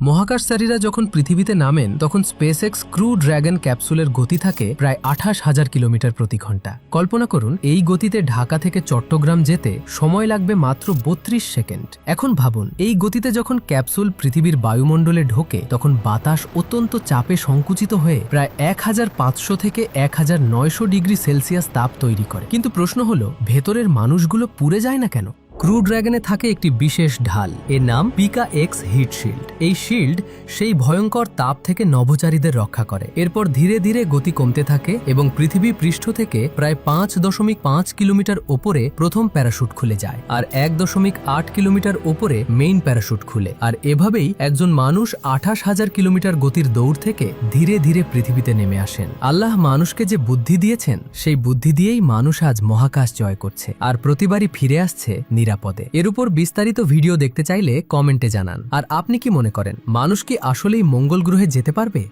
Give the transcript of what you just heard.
মহাকাশচারীরা যখন পৃথিবীতে নামেন তখন স্পেসএক্স ক্রু ড্র্যাগন ক্যাপসুলের গতি থাকে প্রায় 28,000 কিলোমিটার প্রতি ঘন্টা। কল্পনা করুন এই গতিতে ঢাকা থেকে চট্টগ্রাম যেতে সময় লাগবে মাত্র 32 সেকেন্ড। এখন ভাবুন এই গতিতে যখন ক্যাপসুল পৃথিবীর বায়ুমণ্ডলে ঢোকে তখন বাতাস অত্যন্ত চাপে সংকুচিত হয়ে প্রায় 1500 থেকে 1900 ডিগ্রি সেলসিয়াস তাপ তৈরি করে। কিন্তু প্রশ্ন হলো ভেতরের মানুষগুলো পুড়ে যায় না কেন? ক্রু ড্র্যাগনে থাকে একটি বিশেষ ঢাল, এর নাম পিকা এক্স হিট শিল্ড। এই শিল্ড সেই ভয়ঙ্কর তাপ থেকে নভোচারীদের রক্ষা করে। এরপর ধীরে ধীরে গতি কমতে থাকে এবং পৃথিবী পৃষ্ঠ থেকে প্রায় 5.5 কিলোমিটার ওপরে প্রথম প্যারাশুট খুলে যায় আর 1.8 কিলোমিটার ওপরে মেইন প্যারাশুট খুলে। আর এভাবেই একজন মানুষ 28,000 কিলোমিটার গতির দৌড় থেকে ধীরে ধীরে পৃথিবীতে নেমে আসেন। আল্লাহ মানুষকে যে বুদ্ধি দিয়েছেন সেই বুদ্ধি দিয়েই মানুষ আজ মহাকাশ জয় করছে আর প্রতিবারই ফিরে আসছে নিরাপদে। এর উপর বিস্তারিত ভিডিও দেখতে চাইলে কমেন্টে জানান। আর আপনি কি মনে করেন মানুষ কি আসলেই মঙ্গল গ্রহে যেতে পারবে?